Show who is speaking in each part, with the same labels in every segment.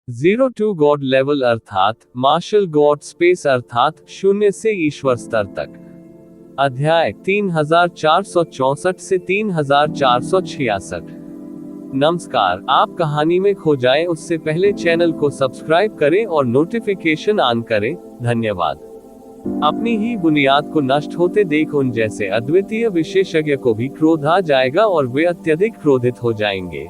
Speaker 1: Zero to God level अर्थात martial God space अर्थात शून्य से ईश्वर स्तर तक। अध्याय 3464 से 3466। नमस्कार, आप कहानी में खो जाएं उससे पहले चैनल को सब्सक्राइब करें और नोटिफिकेशन ऑन करें। धन्यवाद। अपनी ही बुनियाद को नष्ट होते देख उन जैसे अद्वितीय विशेषज्ञ को भी क्रोध आ जाएगा और वे अत्यधिक क्रोधित हो जाएंगे।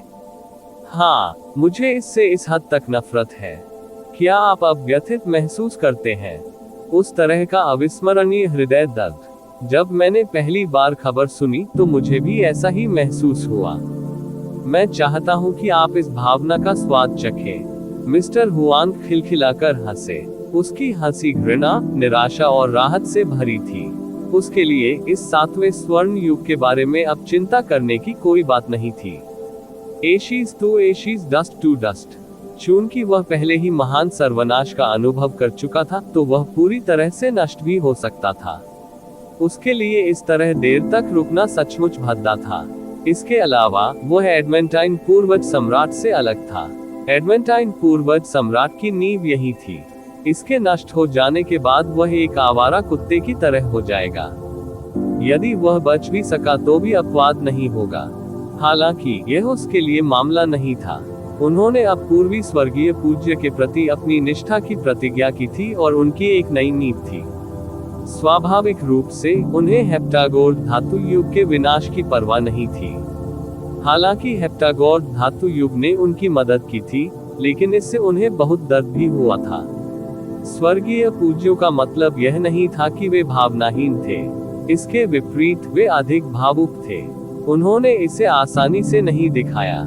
Speaker 1: हाँ, मुझे इससे इस हद तक नफरत है। क्या आप अब व्यथित महसूस करते हैं? उस तरह का अविस्मरणीय हृदय दर्द। जब मैंने पहली बार खबर सुनी तो मुझे भी ऐसा ही महसूस हुआ। मैं चाहता हूं कि आप इस भावना का स्वाद चखें। मिस्टर हुआंग खिलखिलाकर हंसे। उसकी हंसी घृणा, निराशा और राहत से भरी थी। उसके लिए इस 7वें स्वर्ण युग के बारे में अब चिंता करने की कोई बात नहीं थी। एशीज टू एशीज, डस्ट टू डस्ट। चूंकि वह पहले ही महान सर्वनाश का अनुभव कर चुका था, तो वह पूरी तरह से नष्ट भी हो सकता था। उसके लिए इस तरह देर तक रुकना सचमुच भद्दा था। इसके अलावा वह एडमेंटाइन पूर्वज सम्राट से अलग था। एडमेंटाइन पूर्वज सम्राट की नींव यही थी। इसके नष्ट हो जाने के बाद वह एक आवारा कुत्ते की तरह हो जाएगा। यदि वह बच भी सका तो भी अपवाद नहीं होगा। हालांकि यह उसके लिए मामला नहीं था। उन्होंने अब पूर्वी स्वर्गीय पूज्य के प्रति अपनी निष्ठा की प्रतिज्ञा की थी और उनकी एक नई नींव थी। स्वाभाविक रूप से उन्हें हेप्टागोर धातु युग के विनाश की परवाह नहीं थी। हालांकि हेप्टागोर धातु युग ने उनकी मदद की थी, लेकिन इससे उन्हें बहुत दर्द भी हुआ था। स्वर्गीय पूज्यों का मतलब यह नहीं था कि वे भावनाहीन थे। इसके विपरीत वे अधिक भावुक थे। उन्होंने इसे आसानी से नहीं दिखाया।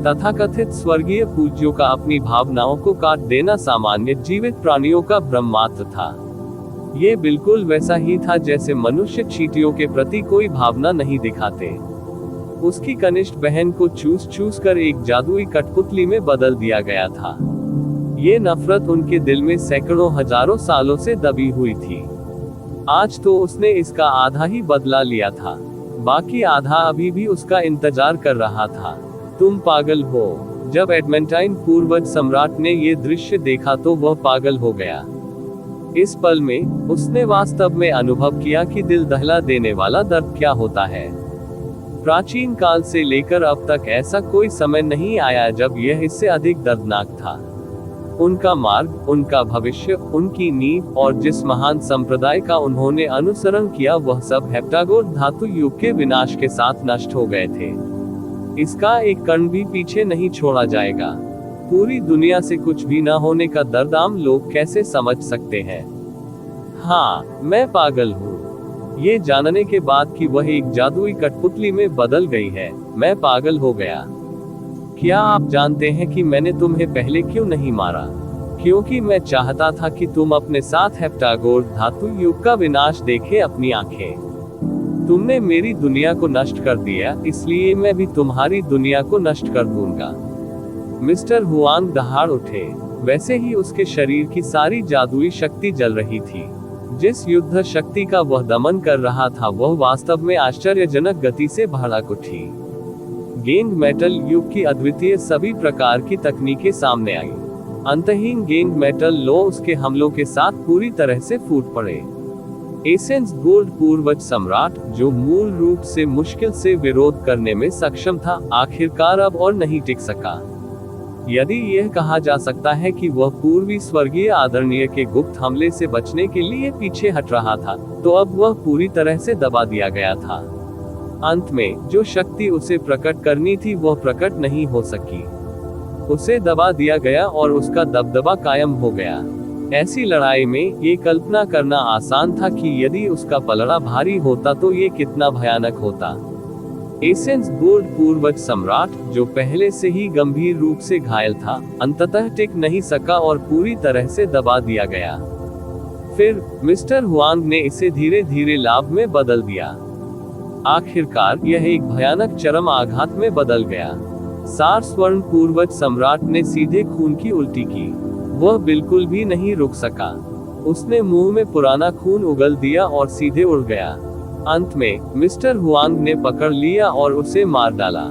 Speaker 1: तथाकथित स्वर्गीय पूज्यों का अपनी भावनाओं को काट देना सामान्य जीवित प्राणियों का भ्रम मात्र था। ये बिल्कुल वैसा ही था जैसे मनुष्य चींटियों के प्रति कोई भावना नहीं दिखाते। उसकी कनिष्ठ बहन को चूस चूस कर एक जादुई कठपुतली में बदल दिया गया था। ये नफरत उनके दिल में सैकड़ों हजारों सालों से दबी हुई थी। आज तो उसने इसका आधा ही बदला लिया था। बाकी आधा अभी भी उसका इंतजार कर रहा था। तुम पागल हो। जब एडमेंटाइन पूर्वज सम्राट ने ये दृश्य देखा तो वह पागल हो गया। इस पल में उसने वास्तव में अनुभव किया कि दिल दहला देने वाला दर्द क्या होता है। प्राचीन काल से लेकर अब तक ऐसा कोई समय नहीं आया जब यह इससे अधिक दर्दनाक था। उनका मार्ग, उनका भविष्य, उनकी नींव और जिस महान संप्रदाय का उन्होंने अनुसरण किया, वह सब हेप्टागोर धातु युग के विनाश के साथ नष्ट हो गए थे। इसका एक कण भी पीछे नहीं छोड़ा जाएगा। पूरी दुनिया से कुछ भी न होने का दर्द आम लोग कैसे समझ सकते हैं? हाँ, मैं पागल हूँ। ये जानने के बाद कि वह एक जादुई कठपुतली में बदल गई है, मैं पागल हो गया। क्या आप जानते हैं कि मैंने तुम्हें पहले क्यों नहीं मारा? क्योंकि मैं चाहता था कि तुम अपने साथ हेप्टागोर धातु युग का विनाश देखे अपनी आंखें। तुमने मेरी दुनिया को नष्ट कर दिया, इसलिए मैं भी तुम्हारी दुनिया को नष्ट कर दूंगा। मिस्टर हुआंग दहाड़ उठे। वैसे ही उसके शरीर की सारी जादुई शक्ति जल रही थी। जिस युद्ध शक्ति का वह दमन कर रहा था, वह वास्तव में आश्चर्यजनक गति से भड़क उठी। गेंग मेटल युग की अद्वितीय सभी प्रकार की तकनीकें सामने आई। अंतहीन गेंग मेटल लो उसके हमलों के साथ पूरी तरह से फूट पड़े। एसेंस गोल्ड पूर्वज सम्राट, जो मूल रूप से मुश्किल से विरोध करने में सक्षम था, आखिरकार अब और नहीं टिक सका। यदि यह कहा जा सकता है कि वह पूर्वी स्वर्गीय आदरणीय के गुप्त हमले से बचने के लिए पीछे हट रहा था, तो अब वह पूरी तरह से दबा दिया गया था। अंत में जो शक्ति उसे प्रकट करनी थी वह प्रकट नहीं हो सकी। उसे दबा दिया गया और उसका दबदबा कायम हो गया। ऐसी लड़ाई में ये कल्पना करना आसान था कि यदि उसका पलड़ा भारी होता तो ये कितना भयानक होता। एसेंस गोल्ड पूर्वज सम्राट, जो पहले से ही गंभीर रूप से घायल था, अंततः टिक नहीं सका और पूरी तरह से दबा दिया गया। फिर मिस्टर हुआंग ने इसे धीरे धीरे लाभ में बदल दिया। आखिरकार यह एक भयानक चरम आघात में बदल गया। सार स्वर्ण पूर्वज सम्राट ने सीधे खून की उल्टी की। वह बिल्कुल भी नहीं रुक सका। उसने मुंह में पुराना खून उगल दिया और सीधे उड़ गया। अंत में मिस्टर हुआंग ने पकड़ लिया और उसे मार डाला।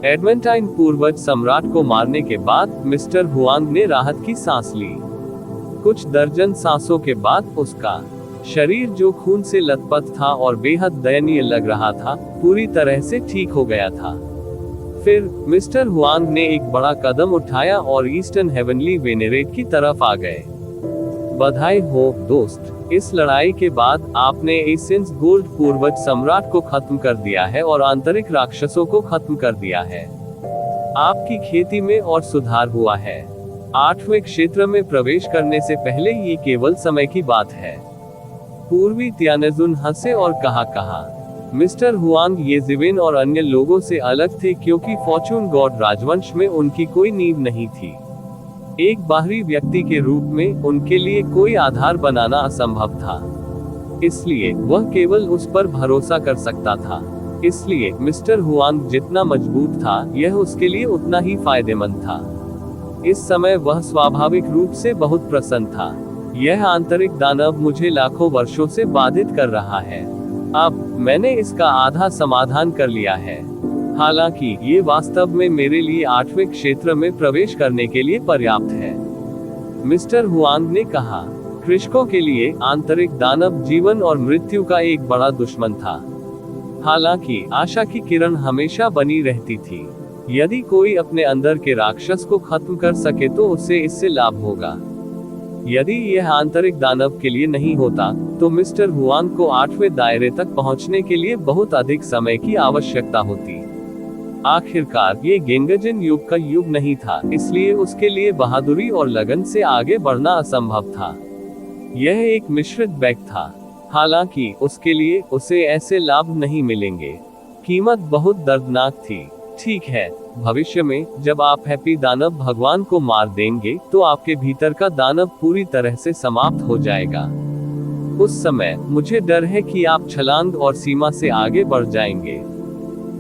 Speaker 1: एडमेंटाइन पूर्वज सम्राट को मारने के बाद मिस्टर हुआंग ने राहत की सांस ली। कुछ दर्जन सांसों के बाद उसका शरीर, जो खून से लथपथ था और बेहद दयनीय लग रहा था, पूरी तरह से ठीक हो गया था। फिर मिस्टर हुआंग ने एक बड़ा कदम उठाया और ईस्टर्न हेवनली वेनेरेट की तरफ आ गए। बधाई हो दोस्त, इस लड़ाई के बाद आपने एसेंस गोल्ड पूर्वज सम्राट को खत्म कर दिया है और आंतरिक राक्षसों को खत्म कर दिया है। आपकी खेती में और सुधार हुआ है। 8वें क्षेत्र में प्रवेश करने से पहले ये केवल समय की बात है। पूर्वी तियानजुन हंसे और कहा मिस्टर हुआंग ये जिवेन और अन्य लोगों से अलग थे क्योंकि फॉर्चून गॉड राजवंश में उनकी कोई नींव नहीं थी। एक बाहरी व्यक्ति के रूप में उनके लिए कोई आधार बनाना असंभव था, इसलिए वह केवल उस पर भरोसा कर सकता था। इसलिए मिस्टर हुआंग जितना मजबूत था, यह उसके लिए उतना ही फायदेमंद था। इस समय वह स्वाभाविक रूप से बहुत प्रसन्न था। यह आंतरिक दानव मुझे लाखों वर्षों से बाधित कर रहा है। अब मैंने इसका आधा समाधान कर लिया है। हालांकि ये वास्तव में मेरे लिए 8वें क्षेत्र में प्रवेश करने के लिए पर्याप्त है, मिस्टर हुआंग ने कहा। कृषकों के लिए आंतरिक दानव जीवन और मृत्यु का एक बड़ा दुश्मन था। हालांकि आशा की किरण हमेशा बनी रहती थी। यदि कोई अपने अंदर के राक्षस को खत्म कर सके तो उसे इससे लाभ होगा। यदि यह आंतरिक दानव के लिए नहीं होता, तो मिस्टर हुआंग को 8वें दायरे तक पहुंचने के लिए बहुत अधिक समय की आवश्यकता होती। आखिरकार ये गेंगजन युग का युग नहीं था, इसलिए उसके लिए बहादुरी और लगन से आगे बढ़ना असंभव था। यह एक मिश्रित बैग था। हालांकि उसके लिए उसे ऐसे लाभ नहीं मिलेंगे। कीमत बहुत दर्दनाक थी। ठीक है, भविष्य में जब आप हैप्पी दानव भगवान को मार देंगे तो आपके भीतर का दानव पूरी तरह से समाप्त हो जाएगा। उस समय मुझे डर है कि आप छलांग और सीमा से आगे बढ़ जाएंगे।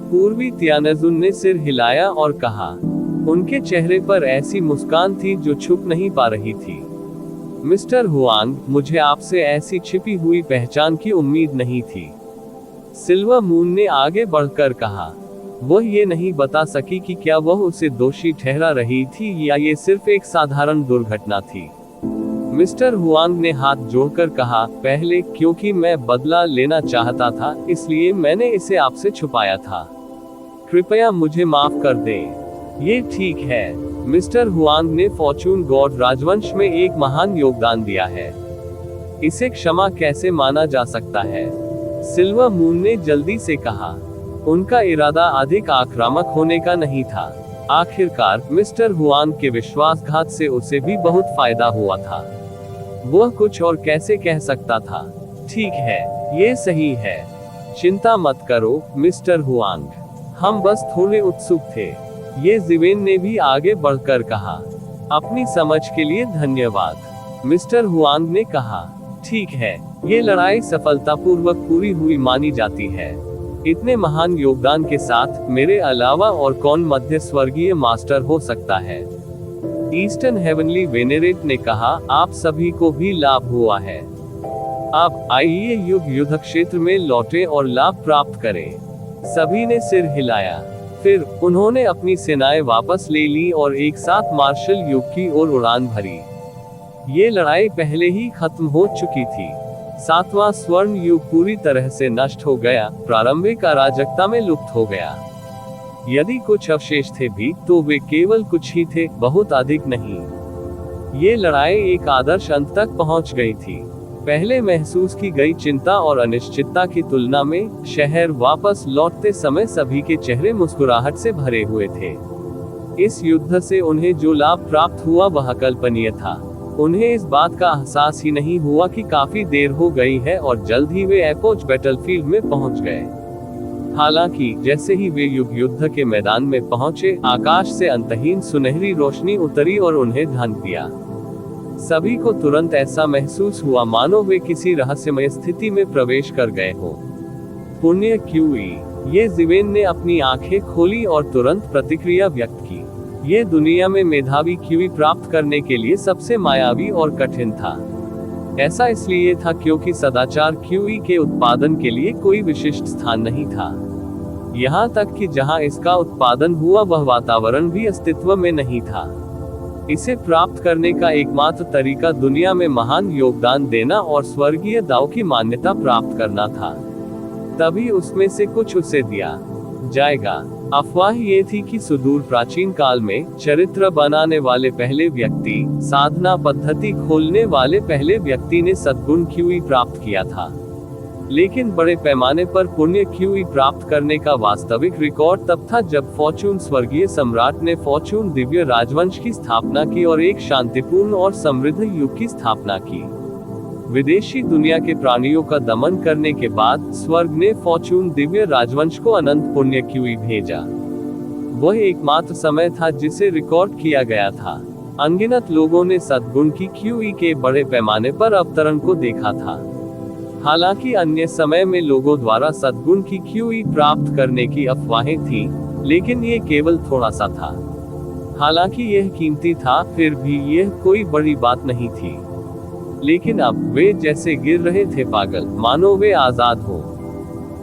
Speaker 1: पूर्वी तियानजुन ने सिर हिलाया और कहा। उनके चेहरे पर ऐसी मुस्कान थी जो छुप नहीं पा रही थी। मिस्टर हुआंग, मुझे आपसे ऐसी छिपी हुई पहचान की उम्मीद नहीं थी। सिल्वर मून ने आगे बढ़कर कहा। वह ये नहीं बता सकी कि क्या वह उसे दोषी ठहरा रही थी या ये सिर्फ एक साधारण दुर्घटना थी। मिस्टर हुआंग ने हाथ जोड़कर कहा, पहले क्योंकि मैं बदला लेना चाहता था, इसलिए मैंने इसे आपसे छुपाया था। कृपया मुझे माफ कर दें। ये ठीक है। मिस्टर हुआंग ने फॉर्चून गॉड राजवंश में एक महान योगदान दिया है। इसे क्षमा कैसे माना जा सकता है? सिल्वर मून ने जल्दी से कहा। उनका इरादा अधिक आक्रामक होने का नहीं था। आखिरकार मिस्टर हुआंग के विश्वासघात से उसे भी बहुत फायदा हुआ था। वह कुछ और कैसे कह सकता था? ठीक है, ये सही है। चिंता मत करो मिस्टर हुआंग, हम बस थोड़े उत्सुक थे। ये जिवेन ने भी आगे बढ़कर कहा। अपनी समझ के लिए धन्यवाद, मिस्टर हुआंग ने कहा। ठीक है, ये लड़ाई सफलतापूर्वक पूरी हुई मानी जाती है। इतने महान योगदान के साथ मेरे अलावा और कौन मध्य स्वर्गीय मास्टर हो सकता है? ईस्टर्न हेवनली वेनेरेट ने कहा। आप सभी को भी लाभ हुआ है। अब आइए युद्ध क्षेत्र में लौटे और लाभ प्राप्त करें। सभी ने सिर हिलाया। फिर उन्होंने अपनी सेनाएं वापस ले ली और एक साथ मार्शल युग की ओर उड़ान भरी। ये लड़ाई पहले ही खत्म हो चुकी थी। 7वां स्वर्ण युग पूरी तरह से नष्ट हो गया, प्रारंभिक अराजकता में लुप्त हो गया। यदि कुछ अवशेष थे भी, तो वे केवल कुछ ही थे, बहुत अधिक नहीं। ये लड़ाई एक आदर्श अंत तक पहुंच गई थी। पहले महसूस की गई चिंता और अनिश्चितता की तुलना में शहर वापस लौटते समय सभी के चेहरे मुस्कुराहट से भरे हुए थे। इस युद्ध से उन्हें जो लाभ प्राप्त हुआ वह अकल्पनीय था। उन्हें इस बात का एहसास ही नहीं हुआ कि काफी देर हो गई है और जल्द ही वे एपोच बैटलफील्ड में पहुंच गए। हालांकि जैसे ही वे युद्ध के मैदान में पहुंचे, आकाश से अंतहीन सुनहरी रोशनी उतरी और उन्हें ढांक दिया। सभी को तुरंत ऐसा महसूस हुआ मानो वे किसी रहस्यमय स्थिति में प्रवेश कर गए हो। पुण्य क्यूई, ये जिवेन ने अपनी आंखें खोली और तुरंत प्रतिक्रिया व्यक्त की। ये दुनिया में मेधावी क्यूई प्राप्त करने के लिए सबसे मायावी और कठिन था। ऐसा इसलिए था क्योंकि सदाचार क्यूई के उत्पादन के लिए कोई विशिष्ट स्थान नहीं था। यहाँ तक कि जहाँ इसका उत्पादन हुआ वह वातावरण भी अस्तित्व में नहीं था। इसे प्राप्त करने का एकमात्र तरीका दुनिया में महान योगदान देना और स्वर्गीय दाव की मान्यता प्राप्त करना था। तभी उसमें से कुछ उसे दिया जाएगा। अफवाह ये थी कि सुदूर प्राचीन काल में चरित्र बनाने वाले पहले व्यक्ति, साधना पद्धति खोलने वाले पहले व्यक्ति ने सद्गुण क्यूई प्राप्त किया था। लेकिन बड़े पैमाने पर पुण्य क्यूई प्राप्त करने का वास्तविक रिकॉर्ड तब था जब फॉर्चून स्वर्गीय सम्राट ने फॉर्चून दिव्य राजवंश की स्थापना की और एक शांतिपूर्ण और समृद्ध युग की स्थापना की। विदेशी दुनिया के प्राणियों का दमन करने के बाद स्वर्ग ने फॉर्चून दिव्य राजवंश को अनंत पुण्य क्यूई भेजा। वह एकमात्र समय था जिसे रिकॉर्ड किया गया था। अनगिनत लोगों ने सद्गुण की क्यूई के बड़े पैमाने पर अवतरण को देखा था। हालांकि अन्य समय में लोगों द्वारा सद्गुण की क्यूई प्राप्त करने की अफवाहें थी, लेकिन ये केवल थोड़ा सा था। हालांकि यह कीमती था, फिर भी यह कोई बड़ी बात नहीं थी। लेकिन अब वे जैसे गिर रहे थे पागल, मानो वे आजाद हो।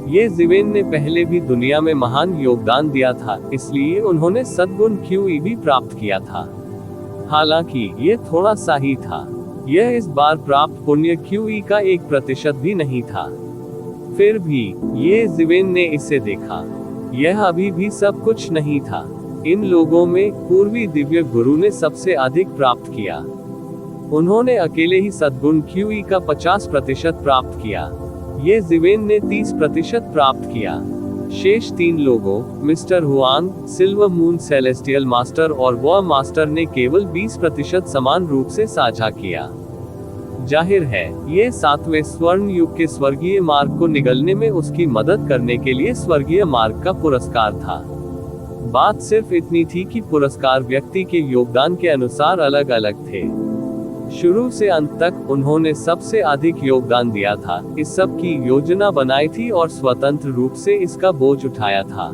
Speaker 1: ये जिवेन ने पहले भी दुनिया में महान योगदान दिया था, इसलिए उन्होंने सद्गुण क्यूई भी प्राप्त किया था। हालांकि यह थोड़ा सा ही था। यह इस बार प्राप्त पुण्य क्यूई का 1% भी नहीं था। फिर भी ये जिवेन ने इसे देखा। यह अभी भी सब कुछ नहीं था। इन लोगों में पूर्वी दिव्य गुरु ने सबसे अधिक प्राप्त किया। उन्होंने अकेले ही सद्गुण क्यूई का 50% प्राप्त किया। ये जिवेन ने 30% प्राप्त किया। शेष 3 लोगों, mister Huang, silver moon celestial master और वॉर मास्टर ने केवल 20% समान रूप से साझा किया। जाहिर है, ये 7वें स्वर्ण युग के स्वर्गीय मार्ग को निगलने में उसकी मदद करने के लिए स्वर्गीय मार्ग का पुरस्कार था। बात सिर्फ इतनी थी कि पुरस्कार व्यक्ति के योगदान के अनुसार अलग अलग थे। शुरू से अंत तक उन्होंने सबसे अधिक योगदान दिया था, इस सब की योजना बनाई थी और स्वतंत्र रूप से इसका बोझ उठाया था।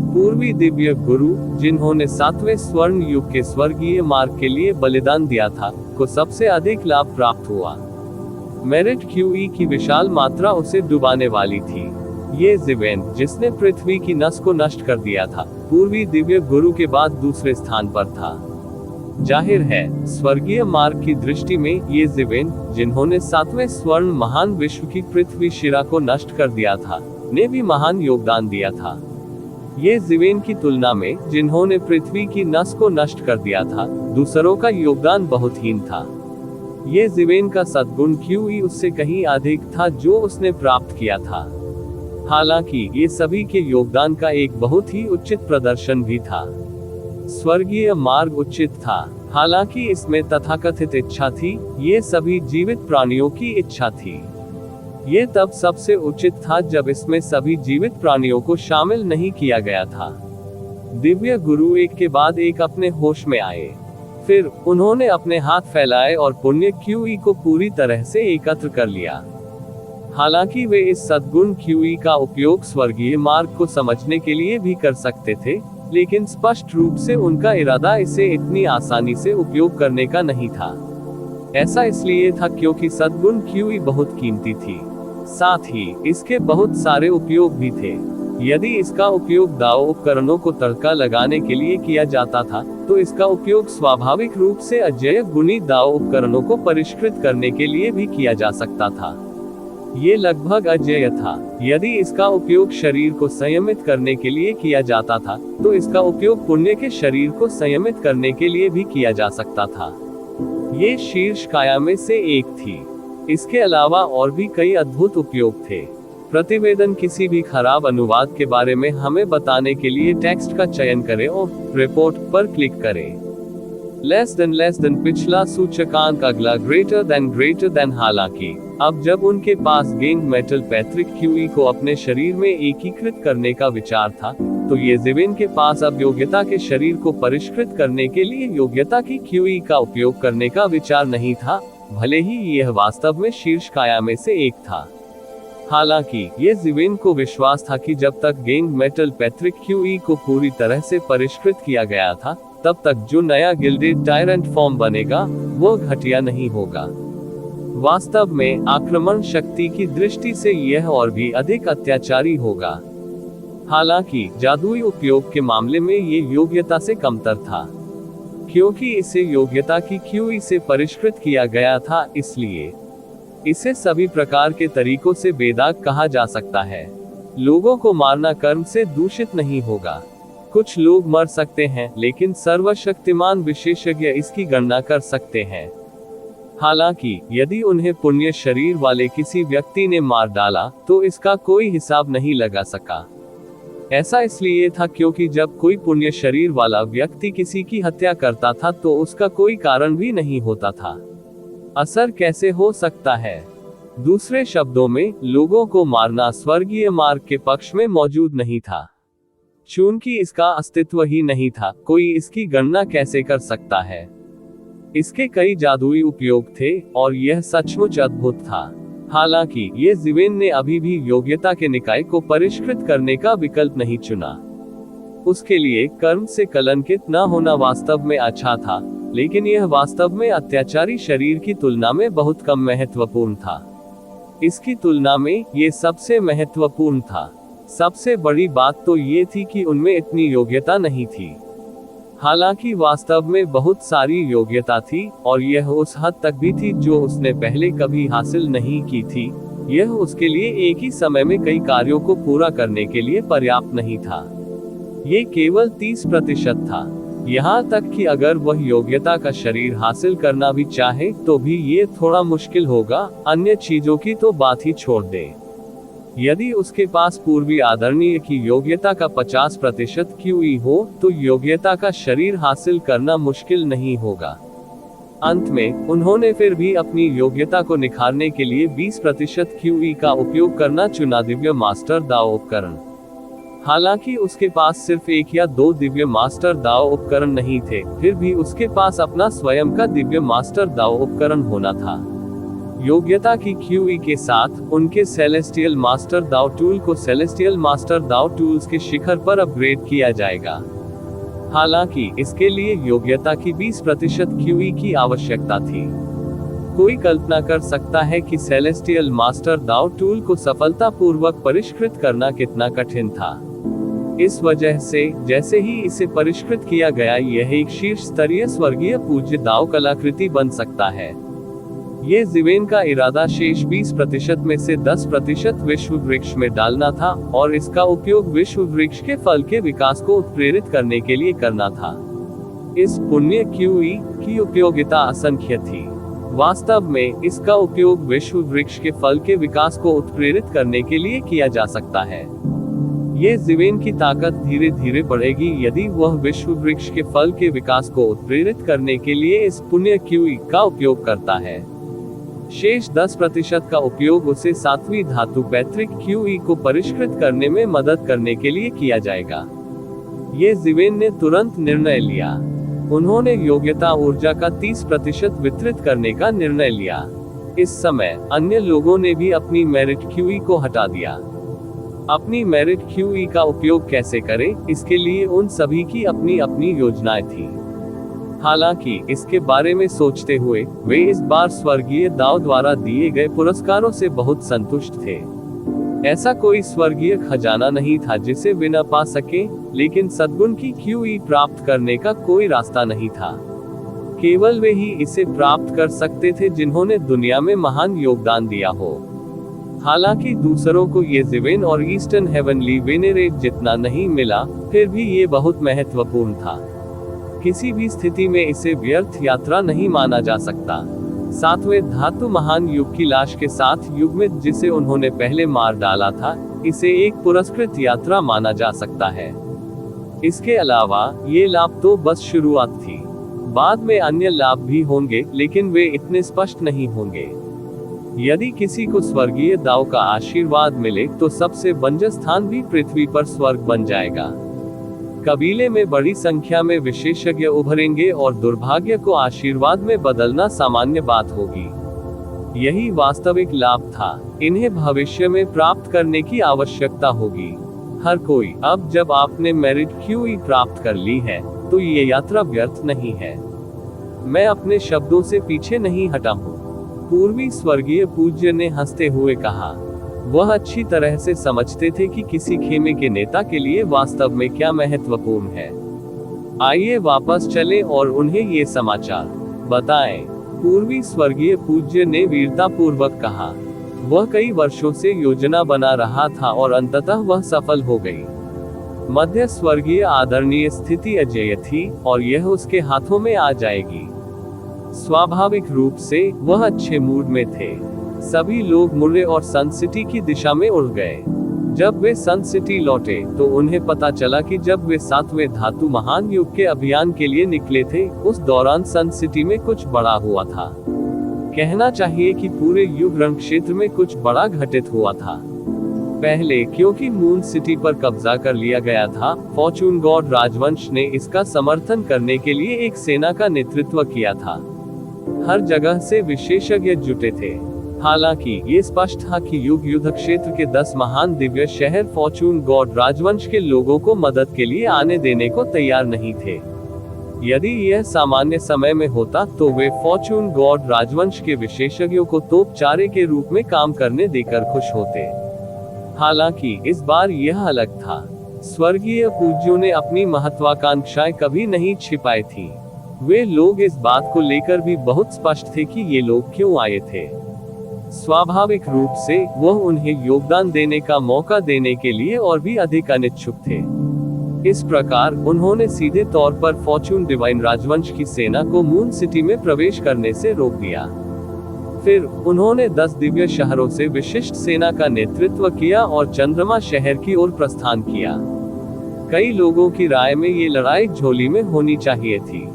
Speaker 1: पूर्वी दिव्य गुरु, जिन्होंने 7वें स्वर्ण युग के स्वर्गीय मार्ग के लिए बलिदान दिया था, को सबसे अधिक लाभ प्राप्त हुआ। मेरिट क्यूई की विशाल मात्रा उसे डुबाने वाली थी। ये जिवेन, जिसने पृथ्वी की नस को नष्ट कर दिया था, पूर्वी दिव्य गुरु के बाद दूसरे स्थान पर था। जाहिर है, स्वर्गीय मार्ग की दृष्टि में ये जिवेन, जिन्होंने 7वें स्वर्ण महान विश्व की पृथ्वी शिरा को नष्ट कर दिया था, ने भी महान योगदान दिया था। ये जिवेन की तुलना में, जिन्होंने पृथ्वी की नस को नष्ट कर दिया था, दूसरों का योगदान बहुत हीन था। ये जिवेन का सद्गुण क्यूई उससे कहीं अधिक था जो उसने प्राप्त किया था। हालांकि ये सभी के योगदान का एक बहुत ही उचित प्रदर्शन भी था। स्वर्गीय मार्ग उचित था, हालांकि इसमें तथाकथित इच्छा थी, ये सभी जीवित प्राणियों की इच्छा थी। ये तब सबसे उचित था जब इसमें सभी जीवित प्राणियों को शामिल नहीं किया गया था। दिव्य गुरु एक के बाद एक अपने होश में आए। फिर उन्होंने अपने हाथ फैलाए और पुण्य क्यूई को पूरी तरह से एकत्र कर लिया। हालांकि वे इस सद्गुण क्यूई का उपयोग स्वर्गीय मार्ग को समझने के लिए भी कर सकते थे, लेकिन स्पष्ट रूप से उनका इरादा इसे इतनी आसानी से उपयोग करने का नहीं था। ऐसा इसलिए था क्योंकि सद्गुण क्यूई बहुत कीमती थी। साथ ही इसके बहुत सारे उपयोग भी थे। यदि इसका उपयोग दाव उपकरणों को तड़का लगाने के लिए किया जाता था, तो इसका उपयोग स्वाभाविक रूप से अजेय गुणी दाव उपकरणों को परिष्कृत करने के लिए भी किया जा सकता था। ये लगभग अजेय था। यदि इसका उपयोग शरीर को संयमित करने के लिए किया जाता था, तो इसका उपयोग पुण्य के शरीर को संयमित करने के लिए भी किया जा सकता था। ये शीर्ष काया में से एक थी। इसके अलावा और भी कई अद्भुत उपयोग थे। प्रतिवेदन किसी भी खराब अनुवाद के बारे में हमें बताने के लिए टेक्स्ट का चयन करें और रिपोर्ट पर क्लिक करें। लेस देन पिछला सूचकांक, अगला ग्रेटर देन। हालांकि अब जब उनके पास गेंग मेटल पैट्रिक क्यूई को अपने शरीर में एकीकृत करने का विचार था, तो ये जिवेन के पास अब योग्यता के शरीर को परिष्कृत करने के लिए योग्यता की क्यूई का उपयोग करने का विचार नहीं था, भले ही यह वास्तव में शीर्ष काया में से एक था। हालांकि ये जिवेन को विश्वास था कि जब तक गेंग मेटल पैट्रिक क्यूई को पूरी तरह से परिष्कृत किया गया था, तब तक जो नया गिल्डेड टायरेंट फॉर्म बनेगा, वो घटिया नहीं होगा। वास्तव में आक्रमण शक्ति की दृष्टि से यह और भी अधिक अत्याचारी होगा। हालांकि जादुई उपयोग के मामले में ये योग्यता से कमतर था, क्योंकि इसे योग्यता की QE से परिष्कृत किया गया था, इसलिए इसे सभी प्रकार के तरीकों से बेदाग कहा जा सकता है। लोगों को मारना कर्म से दूषित नहीं होगा। कुछ लोग मर सकते हैं, लेकिन सर्वशक्तिमान विशेषज्ञ इसकी गणना कर सकते हैं। हालांकि यदि उन्हें पुण्य शरीर वाले किसी व्यक्ति ने मार डाला तो इसका कोई हिसाब नहीं लगा सका। ऐसा इसलिए था क्योंकि जब कोई पुण्य शरीर वाला व्यक्ति किसी की हत्या करता था तो उसका कोई कारण भी नहीं होता था। असर कैसे हो सकता है? दूसरे शब्दों में, लोगों को मारना स्वर्गीय मार्ग के पक्ष में मौजूद नहीं था। चूंकि इसका अस्तित्व ही नहीं था, कोई इसकी गणना कैसे कर सकता है? इसके कई जादुई उपयोग थे और यह सचमुच अद्भुत था। हालांकि ये ज़िवेन ने अभी भी योग्यता के निकाय को परिष्कृत करने का विकल्प नहीं चुना। उसके लिए कर्म से कलंकित न होना वास्तव में अच्छा था, लेकिन यह वास्तव में अत्याचारी शरीर की तुलना में बहुत कम महत्वपूर्ण था। इसकी तुलना में ये सबसे महत्वपूर्ण था। सबसे बड़ी बात तो ये थी कि उनमें इतनी योग्यता नहीं थी। हालांकि वास्तव में बहुत सारी योग्यता थी, और यह उस हद तक भी थी जो उसने पहले कभी हासिल नहीं की थी। यह उसके लिए एक ही समय में कई कार्यों को पूरा करने के लिए पर्याप्त नहीं था। ये केवल 30% था। यहाँ तक कि अगर वह योग्यता का शरीर हासिल करना भी चाहे तो भी ये थोड़ा मुश्किल होगा, अन्य चीजों की तो बात ही छोड़ दे। यदि उसके पास पूर्वी आदरणीय की योग्यता का 50% QE हो तो योग्यता का शरीर हासिल करना मुश्किल नहीं होगा। अंत में उन्होंने फिर भी अपनी योग्यता को निखारने के लिए 20% QE का उपयोग करना चुना, दिव्य मास्टर दाव उपकरण। हालांकि उसके पास सिर्फ 1 या 2 दिव्य मास्टर दाव उपकरण नहीं थे, फिर भी उसके पास अपना स्वयं का दिव्य मास्टर दाव उपकरण होना था। योग्यता की QE के साथ उनके सेलेस्टियल मास्टर दाव टूल को सेलेस्टियल मास्टर दाव टूल्स के शिखर पर अपग्रेड किया जाएगा। हालांकि इसके लिए योग्यता की 20% QE की आवश्यकता थी। कोई कल्पना कर सकता है कि सेलेस्टियल मास्टर दाव टूल को सफलतापूर्वक परिष्कृत करना कितना कठिन था। इस वजह से जैसे ही इसे परिष्कृत किया गया, यह एक शीर्ष स्तरीय स्वर्गीय पूज्य दाव कलाकृति बन सकता है। ये ज़िवेन का इरादा शेष 20% में से 10% विश्व वृक्ष में डालना था, और इसका उपयोग विश्व वृक्ष के फल के विकास को उत्प्रेरित करने के लिए करना था। इस पुण्य QE की उपयोगिता असंख्य थी। वास्तव में इसका उपयोग विश्व वृक्ष के फल के विकास को उत्प्रेरित करने के लिए किया जा सकता है। ये ज़िवेन की ताकत धीरे धीरे बढ़ेगी यदि वह विश्व वृक्ष के फल के विकास को उत्प्रेरित करने के लिए इस पुण्य QE का उपयोग करता है। शेष 10% का उपयोग उसे 7वीं धातु पैतृक QE को परिष्कृत करने में मदद करने के लिए किया जाएगा। ये ज़िवेन ने तुरंत निर्णय लिया। उन्होंने योग्यता ऊर्जा का 30% वितरित करने का निर्णय लिया। इस समय अन्य लोगों ने भी अपनी मेरिट QE को हटा दिया। अपनी मेरिट QE का उपयोग कैसे करें, इसके लिए उन सभी की अपनी अपनी योजनाएं थी। हालांकि इसके बारे में सोचते हुए वे इस बार स्वर्गीय दाव द्वारा दिए गए पुरस्कारों से बहुत संतुष्ट थे। ऐसा कोई स्वर्गीय खजाना नहीं था जिसे वे न पा सके, लेकिन सद्गुण की QE प्राप्त करने का कोई रास्ता नहीं था। केवल वे ही इसे प्राप्त कर सकते थे जिन्होंने दुनिया में महान योगदान दिया हो। हालांकि दूसरों को ये ज़िवेन और ईस्टर्न हेवनली वेनेरेट जितना नहीं मिला, फिर भी ये बहुत महत्वपूर्ण था। किसी भी स्थिति में इसे व्यर्थ यात्रा नहीं माना जा सकता। 7वें धातु महान युग की लाश के साथ युग्मित जिसे उन्होंने पहले मार डाला था, इसे एक पुरस्कृत यात्रा माना जा सकता है। इसके अलावा ये लाभ तो बस शुरुआत थी। बाद में अन्य लाभ भी होंगे, लेकिन वे इतने स्पष्ट नहीं होंगे। यदि किसी को स्वर्गीय दाव का आशीर्वाद मिले तो सबसे बंजर स्थान भी पृथ्वी पर स्वर्ग बन जाएगा। कबीले में बड़ी संख्या में विशेषज्ञ उभरेंगे और दुर्भाग्य को आशीर्वाद में बदलना सामान्य बात होगी। यही वास्तविक लाभ था। इन्हें भविष्य में प्राप्त करने की आवश्यकता होगी। हर कोई, अब जब आपने मेरिट QE प्राप्त कर ली है तो ये यात्रा व्यर्थ नहीं है। मैं अपने शब्दों से पीछे नहीं हटा हूँ, पूर्वी स्वर्गीय पूज्य ने हंसते हुए कहा। वह अच्छी तरह से समझते थे कि किसी खेमे के नेता के लिए वास्तव में क्या महत्वपूर्ण है। आइए वापस चलें और उन्हें ये समाचार बताएं। पूर्वी स्वर्गीय पूज्य ने वीरतापूर्वक कहा। वह कई वर्षों से योजना बना रहा था और अंततः वह सफल हो गई। मध्य स्वर्गीय आदरणीय स्थिति अजेय थी और यह उसके हाथों में आ जाएगी। स्वाभाविक रूप से वह अच्छे मूड में थे। सभी लोग मुर्रे और सन सिटी की दिशा में उड़ गए। जब वे सन सिटी लौटे तो उन्हें पता चला कि जब वे 7वें धातु महान युग के अभियान के लिए निकले थे, उस दौरान सन सिटी में कुछ बड़ा हुआ था। कहना चाहिए कि पूरे युग रण क्षेत्र में कुछ बड़ा घटित हुआ था। पहले क्योंकि मून सिटी पर कब्जा कर लिया गया था, फॉर्चून गॉड राजवंश ने इसका समर्थन करने के लिए एक सेना का नेतृत्व किया था। हर जगह से विशेषज्ञ जुटे थे। हालांकि ये स्पष्ट था कि युग युद्ध क्षेत्र के 10 महान दिव्य शहर फॉर्चून गॉड राजवंश के लोगों को मदद के लिए आने देने को तैयार नहीं थे। यदि यह सामान्य समय में होता तो वे फॉर्चून गॉड राजवंश के विशेषज्ञों को तोपचारे के रूप में काम करने देकर खुश होते। हालांकि इस बार यह अलग था। स्वर्गीय पूज्यों ने अपनी महत्वाकांक्षाएं कभी नहीं छिपाई थी। वे लोग इस बात को लेकर भी बहुत स्पष्ट थे कि ये लोग क्यों आए थे। स्वाभाविक रूप से वह उन्हें योगदान देने का मौका देने के लिए और भी अधिक अनिच्छुक थे। इस प्रकार उन्होंने सीधे तौर पर फॉर्चून डिवाइन राजवंश की सेना को मून सिटी में प्रवेश करने से रोक दिया। फिर उन्होंने 10 दिव्य शहरों से विशिष्ट सेना का नेतृत्व किया और चंद्रमा शहर की ओर प्रस्थान किया। कई लोगों की राय में ये लड़ाई झोली में होनी चाहिए थी।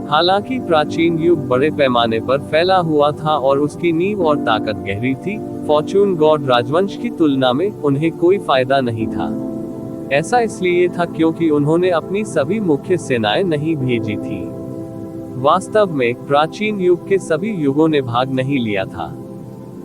Speaker 1: हालांकि प्राचीन युग बड़े पैमाने पर फैला हुआ था और उसकी नींव और ताकत गहरी थी, फॉर्चून गॉड राजवंश की तुलना में उन्हें कोई फायदा नहीं था। ऐसा इसलिए था क्योंकि उन्होंने अपनी सभी मुख्य सेनाएं नहीं भेजी थी। वास्तव में प्राचीन युग के सभी युगों ने भाग नहीं लिया था।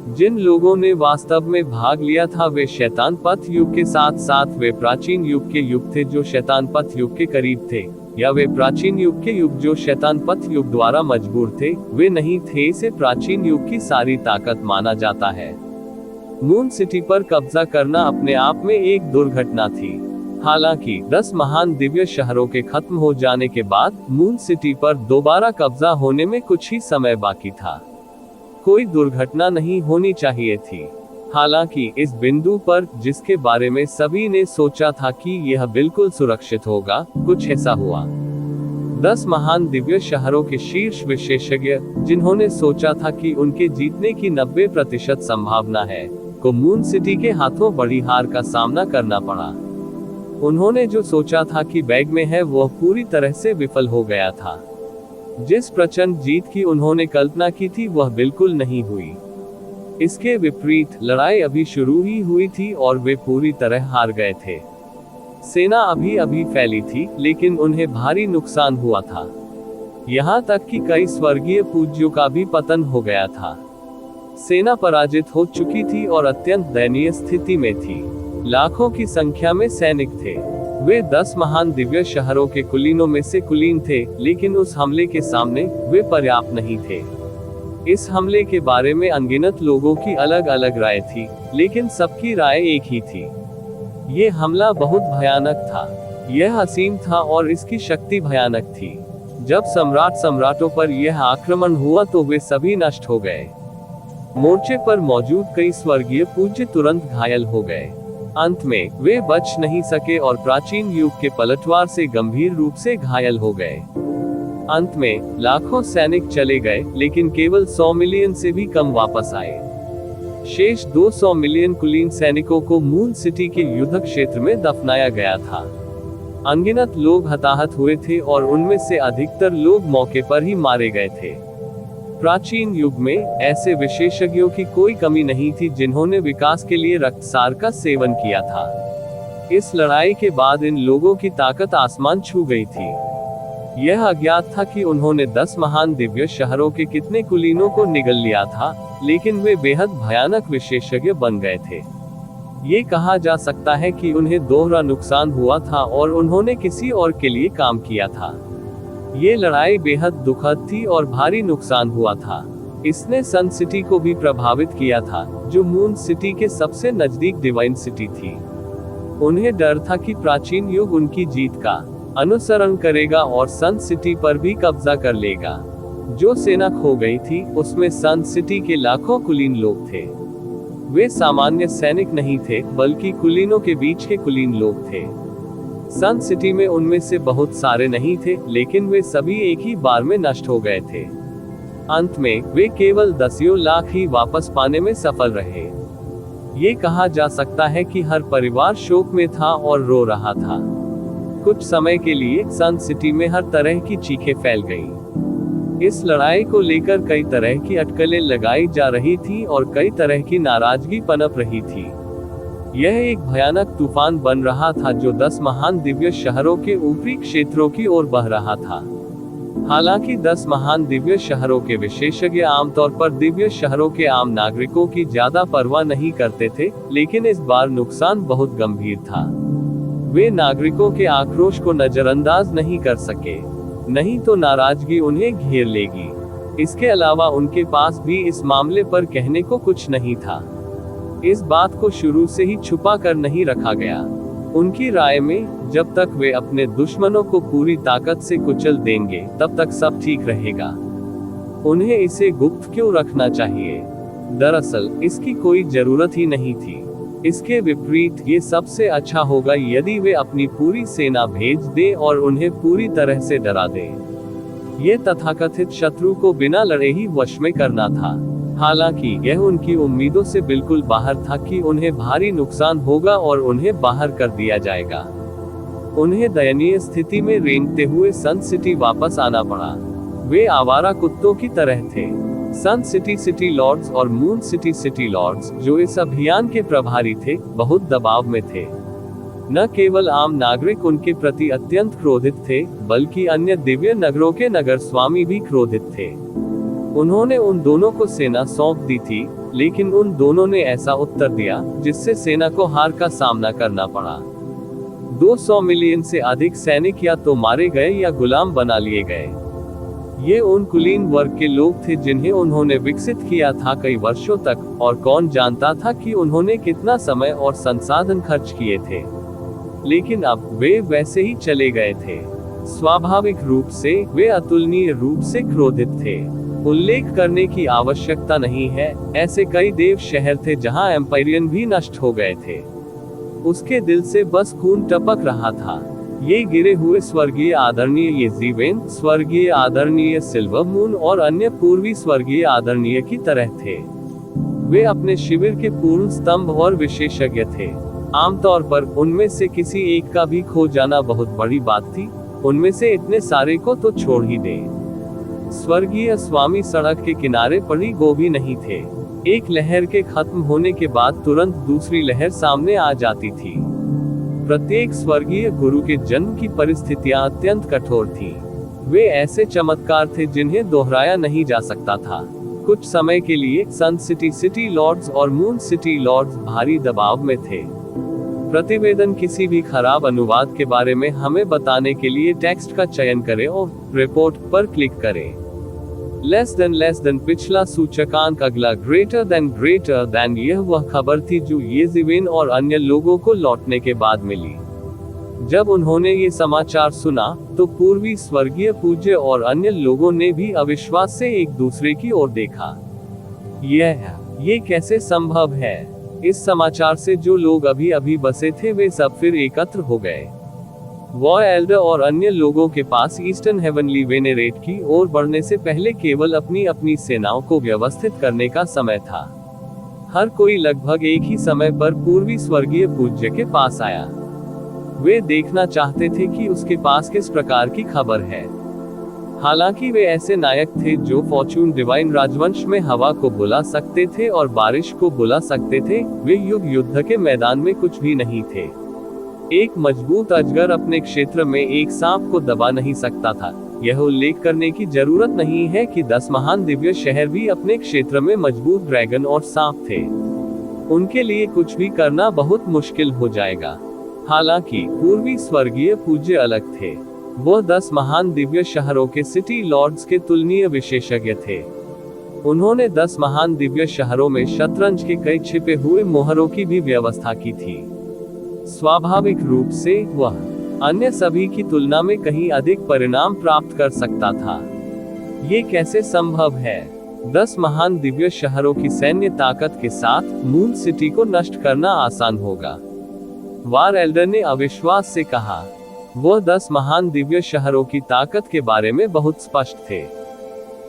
Speaker 1: जिन लोगों ने वास्तव में भाग लिया था वे शैतान पथ युग के साथ साथ वे प्राचीन युग के युग थे जो शैतान पथ युग के करीब थे, या वे प्राचीन युग के युग जो शैतान पथ युग द्वारा मजबूर थे, वे नहीं थे। इसे प्राचीन युग की सारी ताकत माना जाता है। मून सिटी पर कब्जा करना अपने आप में एक दुर्घटना थी। हालांकि 10 महान दिव्य शहरों के खत्म हो जाने के बाद मून सिटी पर दोबारा कब्जा होने में कुछ ही समय बाकी था। कोई दुर्घटना नहीं होनी चाहिए थी। हालांकि इस बिंदु पर जिसके बारे में सभी ने सोचा था कि यह बिल्कुल सुरक्षित होगा, कुछ ऐसा हुआ। 10 महान दिव्य शहरों के शीर्ष विशेषज्ञ, जिन्होंने सोचा था कि उनके जीतने की 90% संभावना है, को मून सिटी के हाथों बड़ी हार का सामना करना पड़ा। उन्होंने जो सोचा था कि बैग में है वह पूरी तरह से विफल हो गया था। जिस प्रचंड जीत की उन्होंने कल्पना की थी वह बिल्कुल नहीं हुई। इसके विपरीत लड़ाई अभी शुरू ही हुई थी और वे पूरी तरह हार गए थे। सेना अभी अभी फैली थी, लेकिन उन्हें भारी नुकसान हुआ था। यहाँ तक कि कई स्वर्गीय पूज्यों का भी पतन हो गया था। सेना पराजित हो चुकी थी और अत्यंत दयनीय स्थिति में थी। लाखों की संख्या में सैनिक थे। वे 10 महान दिव्य शहरों के कुलीनों में से कुलीन थे, लेकिन उस हमले के सामने वे पर्याप्त नहीं थे। इस हमले के बारे में अनगिनत लोगों की अलग अलग राय थी, लेकिन सबकी राय एक ही थी। ये हमला बहुत भयानक था। यह असीम था और इसकी शक्ति भयानक थी। जब सम्राटों पर यह आक्रमण हुआ तो वे सभी नष्ट हो गए। मोर्चे पर मौजूद कई स्वर्गीय पूज्य तुरंत घायल हो गए। अंत में वे बच नहीं सके और प्राचीन युग के पलटवार से गंभीर रूप से घायल हो गए। अंत में लाखों सैनिक चले गए, लेकिन केवल 100 मिलियन से भी कम वापस आए। शेष 200 मिलियन कुलीन सैनिकों को मून सिटी के युद्ध क्षेत्र में दफनाया गया था। अनगिनत लोग हताहत हुए थे और उनमें से अधिकतर लोग मौके पर ही मारे गए थे। प्राचीन युग में ऐसे विशेषज्ञों की कोई कमी नहीं थी जिन्होंने विकास के लिए रक्तसार का सेवन किया था। इस लड़ाई के बाद इन लोगों की ताकत आसमान छू गई थी। यह अज्ञात था कि उन्होंने 10 महान दिव्य शहरों के कितने कुलीनों को निगल लिया था, लेकिन वे बेहद भयानक विशेषज्ञ बन गए थे। ये कहा जा सकता है कि उन्हें दोहरा नुकसान हुआ था और उन्होंने किसी और के लिए काम किया था। ये लड़ाई बेहद दुखद थी और भारी नुकसान हुआ था। इसने सन सिटी को भी प्रभावित किया था, जो मून सिटी के सबसे नजदीक डिवाइन सिटी थी। उन्हें डर था कि प्राचीन युग उनकी जीत का अनुसरण करेगा और सन सिटी पर भी कब्जा कर लेगा। जो सेना खो गई थी, उसमें सन सिटी के लाखों कुलीन लोग थे। वे सामान्य सैनिक नहीं थे, बल्कि कुलीनों के बीच के कुलीन लोग थे। सन सिटी में उनमें से बहुत सारे नहीं थे, लेकिन वे सभी एक ही बार में नष्ट हो गए थे। अंत में वे केवल 10 लाख ही वापस पाने में सफल रहे। ये कहा जा सकता है कि हर परिवार शोक में था और रो रहा था। कुछ समय के लिए सन सिटी में हर तरह की चीखें फैल गईं। इस लड़ाई को लेकर कई तरह की अटकलें लगाई जा रही थी और कई तरह की नाराजगी पनप रही थी। यह एक भयानक तूफान बन रहा था जो 10 महान दिव्य शहरों के ऊपरी क्षेत्रों की ओर बह रहा था। हालांकि 10 महान दिव्य शहरों के विशेषज्ञ आमतौर पर दिव्य शहरों के आम नागरिकों की ज्यादा परवाह नहीं करते थे, लेकिन इस बार नुकसान बहुत गंभीर था। वे नागरिकों के आक्रोश को नजरअंदाज नहीं कर सके, नहीं तो नाराजगी उन्हें घेर लेगी। इसके अलावा उनके पास भी इस मामले पर कहने को कुछ नहीं था। इस बात को शुरू से ही छुपा कर नहीं रखा गया। उनकी राय में, जब तक वे अपने दुश्मनों को पूरी ताकत से कुचल देंगे, तब तक सब ठीक रहेगा। उन्हें इसे गुप्त क्यों रखना चाहिए? दरअसल इसकी कोई जरूरत ही नहीं थी। इसके विपरीत, ये सबसे अच्छा होगा यदि वे अपनी पूरी सेना भेज दें और उन्हें पूरी तरह से डरा दें। ये तथाकथित शत्रु को बिना लड़े ही वश में करना था। हालांकि यह उनकी उम्मीदों से बिल्कुल बाहर था कि उन्हें भारी नुकसान होगा और उन्हें बाहर कर दिया जाएगा। उन्हें दयनीय स्थिति में रेंगते हुए सन सिटी वापस आना पड़ा। वे आवारा कुत्तों की तरह थे। सन सिटी सिटी लॉर्ड्स और मून सिटी सिटी लॉर्ड्स, जो इस अभियान के प्रभारी थे, बहुत दबाव में थे। न केवल आम नागरिक उनके प्रति अत्यंत क्रोधित थे, बल्कि अन्य दिव्य नगरों के नगर स्वामी भी क्रोधित थे। उन्होंने उन दोनों को सेना सौंप दी थी, लेकिन उन दोनों ने ऐसा उत्तर दिया जिससे सेना को हार का सामना करना पड़ा। 200 मिलियन से अधिक सैनिक या तो मारे गए या गुलाम बना लिए गए। ये उन कुलीन वर्ग के लोग थे जिन्हें उन्होंने विकसित किया था कई वर्षों तक, और कौन जानता था कि उन्होंने कितना समय और संसाधन खर्च किए थे। लेकिन अब वे वैसे ही चले गए थे। स्वाभाविक रूप से वे अतुलनीय रूप से क्रोधित थे। उल्लेख करने की आवश्यकता नहीं है, ऐसे कई देव शहर थे जहां एम्पायरियन भी नष्ट हो गए थे। उसके दिल से बस खून टपक रहा था। ये गिरे हुए स्वर्गीय आदरणीय येज़ीवेन, स्वर्गीय आदरणीय सिल्वर मून और अन्य पूर्वी स्वर्गीय आदरणीय की तरह थे। वे अपने शिविर के पूर्ण स्तंभ और विशेषज्ञ थे। आमतौर पर उनमें से किसी एक का भी खो जाना बहुत बड़ी बात थी, उनमें से इतने सारे को तो छोड़ ही दें। स्वर्गीय स्वामी सड़क के किनारे पड़ी गोभी नहीं थे। एक लहर के खत्म होने के बाद तुरंत दूसरी लहर सामने आ जाती थी। प्रत्येक स्वर्गीय गुरु के जन्म की परिस्थितियां अत्यंत कठोर थीं। वे ऐसे चमत्कार थे जिन्हें दोहराया नहीं जा सकता था। कुछ समय के लिए सन सिटी सिटी लॉर्ड्स और मून सिटी लॉर्ड्स भारी दबाव में थे। प्रतिवेदन किसी भी खराब अनुवाद के बारे में हमें बताने के लिए टेक्स्ट का चयन करें और रिपोर्ट पर क्लिक करें। लेस देन पिछला सूचकांक अगला ग्रेटर देन यह वह खबर थी जो येज़ीवेन और अन्य लोगों को लौटने के बाद मिली। जब उन्होंने ये समाचार सुना, तो पूर्वी स्वर्गीय पूज्य और अन्य लोगों ने भी अविश्वास से एक दूसरे की ओर देखा। ये कैसे संभव है? इस समाचार से जो लोग अभी बसे थे वे सब फिर एकत्र हो गए। वॉर एल्डर और अन्य लोगों के पास ईस्टर्न हेवनली वेनेरेट की ओर बढ़ने से पहले केवल अपनी सेनाओं को व्यवस्थित करने का समय था। हर कोई लगभग एक ही समय पर पूर्वी स्वर्गीय पूज्य के पास आया। वे देखना चाहते थे कि उसके पास किस प्रकार की खबर है। हालांकि वे ऐसे नायक थे जो फॉर्चून डिवाइन राजवंश में हवा को बुला सकते थे और बारिश को बुला सकते थे, वे युद्ध के मैदान में कुछ भी नहीं थे। एक मजबूत अजगर अपने क्षेत्र में एक सांप को दबा नहीं सकता था। यह उल्लेख करने की जरूरत नहीं है कि 10 महान दिव्य शहर भी अपने क्षेत्र में मजबूत ड्रैगन और सांप थे। उनके लिए कुछ भी करना बहुत मुश्किल हो जाएगा। हालांकि पूर्वी स्वर्गीय पूज्य अलग थे। वह 10 महान दिव्य शहरों के सिटी लॉर्ड्स के तुलनीय विशेषज्ञ थे। उन्होंने 10 महान दिव्य शहरों में शतरंज के कई छिपे हुए मोहरों की भी व्यवस्था की थी। स्वाभाविक रूप से वह अन्य सभी की तुलना में कहीं अधिक परिणाम प्राप्त कर सकता था। ये कैसे संभव है? 10 महान दिव्य शहरों की सैन्य ताकत के साथ मून सिटी को नष्ट करना आसान होगा, वार एल्डर ने अविश्वास से कहा। वह 10 महान दिव्य शहरों की ताकत के बारे में बहुत स्पष्ट थे।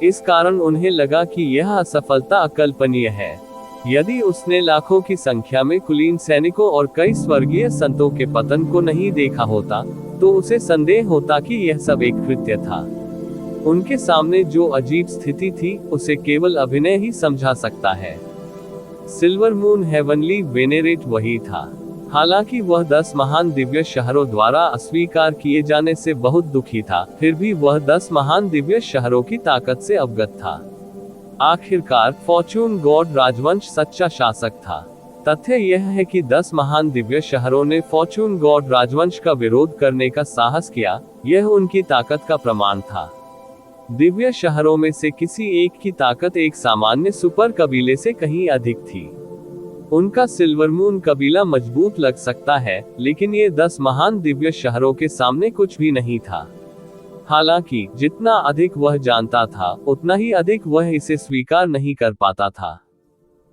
Speaker 1: इस कारण उन्हें लगा कि यह असफलता अकल्पनीय है। यदि उसने लाखों की संख्या में कुलीन सैनिकों और कई स्वर्गीय संतों के पतन को नहीं देखा होता, तो उसे संदेह होता कि यह सब एक कृत्य था। उनके सामने जो अजीब स्थिति थी, उसे केवल अभिनय ही समझा सकता है। सिल्वर मून हेवनली वेनेरेट वही था। हालांकि वह 10 महान दिव्य शहरों द्वारा अस्वीकार किए जाने से बहुत दुखी था, फिर भी वह 10 महान दिव्य शहरों की ताकत से अवगत था। आखिरकार फॉर्चून गॉड राजवंश सच्चा शासक था। तथ्य यह है कि 10 महान दिव्य शहरों ने फॉर्चून गॉड राजवंश का विरोध करने का साहस किया। यह उनकी ताकत का प्रमाण था। दिव्य शहरों में से किसी एक की ताकत एक सामान्य सुपर कबीले से कहीं अधिक थी। उनका सिल्वर मून कबीला मजबूत लग सकता है, लेकिन ये 10 महान दिव्य शहरों के सामने कुछ भी नहीं था। हालांकि जितना अधिक वह जानता था, उतना ही अधिक वह इसे स्वीकार नहीं कर पाता था।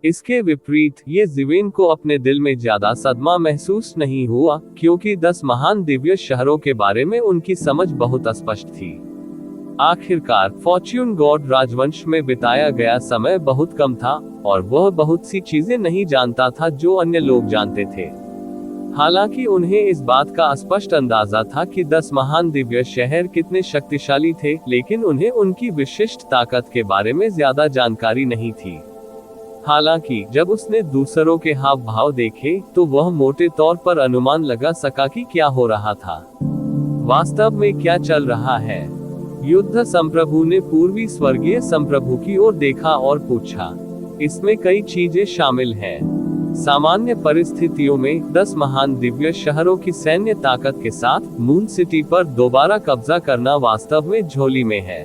Speaker 1: इसके विपरीत ये जिवेन को अपने दिल में ज्यादा सदमा महसूस नहीं हुआ, क्योंकि 10 महान दिव्य शहरों के बारे में उनकी समझ बहुत स्पष्ट थी। आखिरकार फॉर्च्यून गॉड राजवंश में बिताया गया समय बहुत कम था, और वह बहुत सी चीजें नहीं जानता था जो अन्य लोग जानते थे। हालांकि उन्हें इस बात का स्पष्ट अंदाजा था कि 10 महान दिव्य शहर कितने शक्तिशाली थे, लेकिन उन्हें उनकी विशिष्ट ताकत के बारे में ज्यादा जानकारी नहीं थी। हालांकि जब उसने दूसरों के हाव भाव देखे, तो वह मोटे तौर पर अनुमान लगा सका कि क्या हो रहा था, वास्तव में क्या चल रहा है। युद्ध संप्रभु ने पूर्वी स्वर्गीय संप्रभु की ओर देखा और पूछा, इसमें कई चीजें शामिल हैं। सामान्य परिस्थितियों में 10 महान दिव्य शहरों की सैन्य ताकत के साथ मून सिटी पर दोबारा कब्जा करना वास्तव में झोली में है।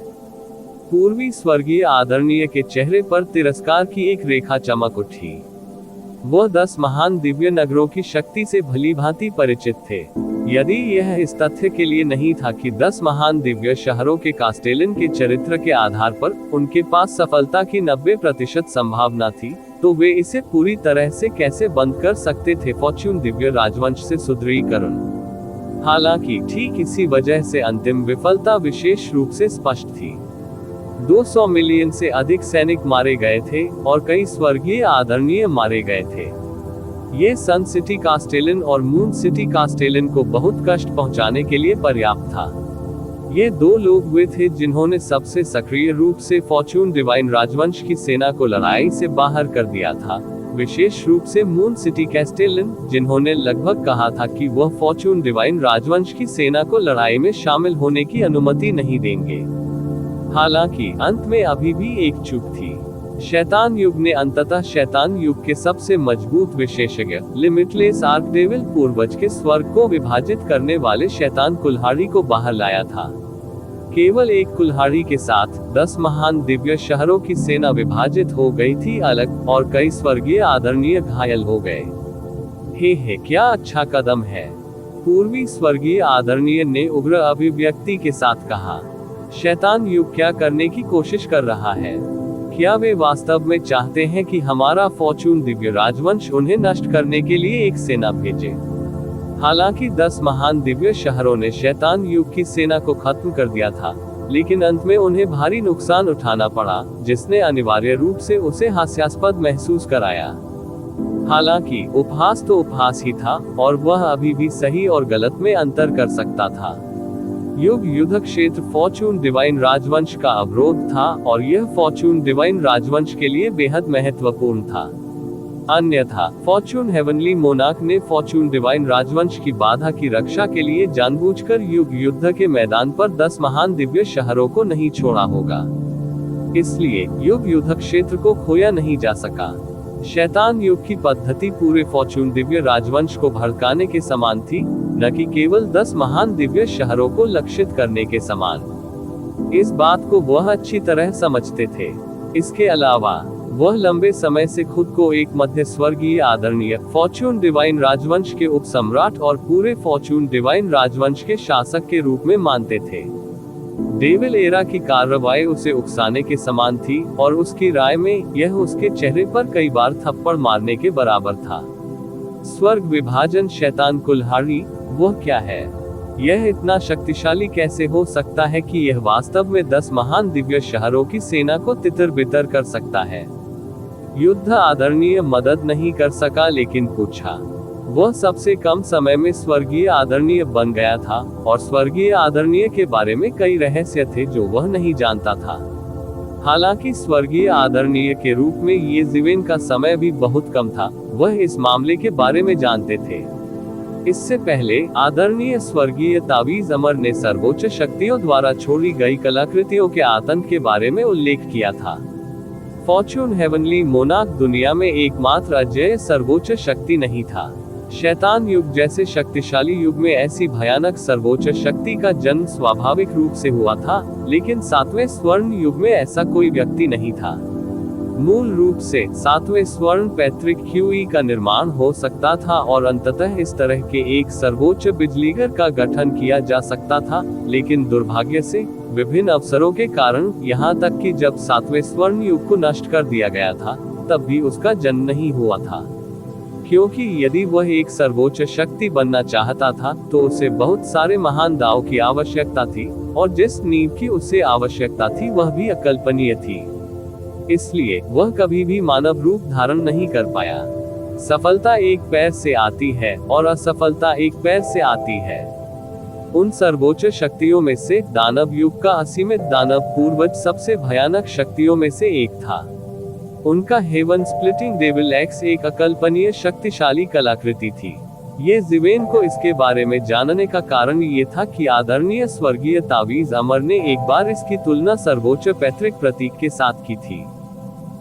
Speaker 1: पूर्वी स्वर्गीय आदरणीय के चेहरे पर तिरस्कार की एक रेखा चमक उठी। वह 10 महान दिव्य नगरों की शक्ति से भलीभांति परिचित थे। यदि यह इस तथ्य के लिए नहीं था कि 10 महान दिव्य शहरों के कास्टेलन के चरित्र के आधार पर उनके पास सफलता की 90% संभावना थी, तो वे इसे पूरी तरह से कैसे बंद कर सकते थे फॉर्च्यून दिव्य राजवंश से सुदृढ़ीकरण। हालांकि ठीक इसी वजह से अंतिम विफलता विशेष रूप से स्पष्ट थी। 200 मिलियन से अधिक सैनिक मारे गए थे और कई स्वर्गीय आदरणीय मारे गए थे। ये सन सिटी कास्टेलन और मून सिटी कास्टेलन को बहुत कष्ट पहुंचाने के लिए पर्याप्त था। ये दो लोग वे थे जिन्होंने सबसे सक्रिय रूप से फॉर्च्यून डिवाइन राजवंश की सेना को लड़ाई से बाहर कर दिया था, विशेष रूप से मून सिटी कास्टेलन, जिन्होंने लगभग कहा था कि वह फॉर्च्यून डिवाइन राजवंश की सेना को लड़ाई में शामिल होने की अनुमति नहीं देंगे। हालांकि अंत में अभी भी एक चूक थी। शैतान युग ने अंततः शैतान युग के सबसे मजबूत विशेषज्ञ लिमिटलेस आर्कडेविल पूर्वज के स्वर्ग को विभाजित करने वाले शैतान कुल्हाड़ी को बाहर लाया था। केवल एक कुल्हाड़ी के साथ 10 महान दिव्य शहरों की सेना विभाजित हो गई थी अलग, और कई स्वर्गीय आदरणीय घायल हो गए। हे क्या अच्छा कदम है, पूर्वी स्वर्गीय आदरणीय ने उग्र अभिव्यक्ति के साथ कहा। शैतान युग क्या करने की कोशिश कर रहा है? क्या वे वास्तव में चाहते हैं कि हमारा फॉर्च्यून दिव्य राजवंश उन्हें नष्ट करने के लिए एक सेना भेजे? हालांकि 10 महान दिव्य शहरों ने शैतान युग की सेना को खत्म कर दिया था, लेकिन अंत में उन्हें भारी नुकसान उठाना पड़ा, जिसने अनिवार्य रूप से उसे हास्यास्पद महसूस कराया। हालांकि उपहास तो उपहास ही था, और वह अभी भी सही और गलत में अंतर कर सकता था। युद्ध क्षेत्र फॉर्च्यून डिवाइन राजवंश का अवरोध था, और यह फॉर्च्यून डिवाइन राजवंश के लिए बेहद महत्वपूर्ण था। अन्यथा फॉर्च्यून हेवनली मोनार्क ने फॉर्च्यून डिवाइन राजवंश की बाधा की रक्षा के लिए जानबूझकर युद्ध के मैदान पर 10 महान दिव्य शहरों को नहीं छोड़ा होगा। इसलिए युद्ध क्षेत्र को खोया नहीं जा सका। शैतान युग की पद्धति पूरे फॉर्च्यून दिव्य राजवंश को भड़काने के समान थी, न कि केवल 10 महान दिव्य शहरों को लक्षित करने के समान। इस बात को वह अच्छी तरह समझते थे। इसके अलावा वह लंबे समय से खुद को एक मध्य स्वर्गीय आदरणीय फॉर्च्यून डिवाइन राजवंश के उपसम्राट और पूरे फॉर्च्यून डिवाइन राजवंश के शासक के रूप में मानते थे। डेविल एरा की कार्रवाई उसे उकसाने के समान थी और उसकी राय में यह उसके चेहरे पर कई बार थप्पड़ मारने के बराबर था। स्वर्ग विभाजन शैतान कुल्हाड़ी वह क्या है? यह इतना शक्तिशाली कैसे हो सकता है कि यह वास्तव में 10 महान दिव्य शहरों की सेना को तितर-बितर कर सकता है? युद्ध आदरणीय मदद नहीं कर सका, लेकिन पूछा। वह सबसे कम समय में स्वर्गीय आदरणीय बन गया था और स्वर्गीय आदरणीय के बारे में कई रहस्य थे जो वह नहीं जानता था। हालांकि स्वर्गीय आदरणीय के रूप में ये जीवन का समय भी बहुत कम था, वह इस मामले के बारे में जानते थे। इससे पहले आदरणीय स्वर्गीय तावीज अमर ने सर्वोच्च शक्तियों द्वारा छोड़ी गई कलाकृतियों के आतंक के बारे में उल्लेख किया था। फॉर्च्यून हेवनली मोनार्क दुनिया में एकमात्र अजेय सर्वोच्च शक्ति नहीं था। शैतान युग जैसे शक्तिशाली युग में ऐसी भयानक सर्वोच्च शक्ति का जन्म स्वाभाविक रूप से हुआ था, लेकिन 7वें स्वर्ण युग में ऐसा कोई व्यक्ति नहीं था। मूल रूप से 7वें स्वर्ण पैतृक क्यूई का निर्माण हो सकता था और अंततः इस तरह के एक सर्वोच्च बिजलीगर का गठन किया जा सकता था, लेकिन दुर्भाग्य से विभिन्न अवसरों के कारण यहाँ तक कि जब 7वें स्वर्ण युग को नष्ट कर दिया गया था, तब भी उसका जन्म नहीं हुआ था। क्योंकि यदि वह एक सर्वोच्च शक्ति बनना चाहता था तो उसे बहुत सारे महान दाव की आवश्यकता थी, और जिस नींव की उसे आवश्यकता थी वह भी अकल्पनीय थी। इसलिए वह कभी भी मानव रूप धारण नहीं कर पाया। सफलता एक पैर से आती है और असफलता एक पैर से आती है। उन सर्वोच्च शक्तियों में से दानव युग का असीमित दानव पूर्वज सबसे भयानक शक्तियों में से एक था। उनका हेवन स्प्लिटिंग डेविल एक्स एक अकल्पनीय शक्तिशाली कलाकृति थी। ये जीवेन को इसके बारे में जानने का कारण ये था कि आदरणीय स्वर्गीय तावीज अमर ने एक बार इसकी तुलना सर्वोच्च पैतृक प्रतीक के साथ की थी।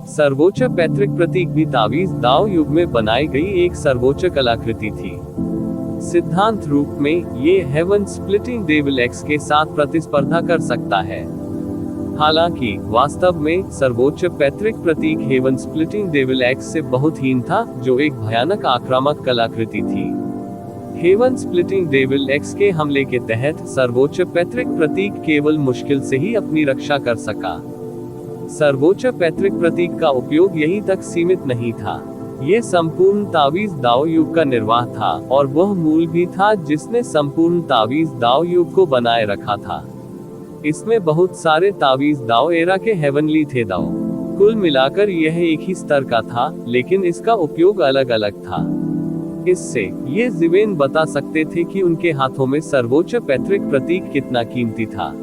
Speaker 1: सर्वोच्च पैतृक प्रतीक भी तावीज दाव युग में बनाई गई एक सर्वोच्च कलाकृति थी। सिद्धांत रूप में ये हेवन स्प्लिटिंग डेविल एक्स के साथ प्रतिस्पर्धा कर सकता है। हालांकि वास्तव में सर्वोच्च पैतृक प्रतीक हेवन स्प्लिटिंग डेविल एक्स से बहुत हीन था, जो एक भयानक आक्रामक कलाकृति थी। हेवन स्प्लिटिंग डेविल एक्स के हमले के तहत सर्वोच्च पैतृक प्रतीक केवल मुश्किल से ही अपनी रक्षा कर सका। सर्वोच्च पैतृक प्रतीक का उपयोग यहीं तक सीमित नहीं था। ये संपूर्ण तावीज दाव युग का निर्वाह था और वह मूल भी था जिसने संपूर्ण तावीज दाव युग को बनाए रखा था। इसमें बहुत सारे तावीज दाव एरा के हेवनली थे दाव। कुल मिलाकर यह एक ही स्तर का था, लेकिन इसका उपयोग अलग अलग था। इससे ये जीवेन बता सकते थे कि उनके हाथों में सर्वोच्च पैतृक प्रतीक कितना कीमती था।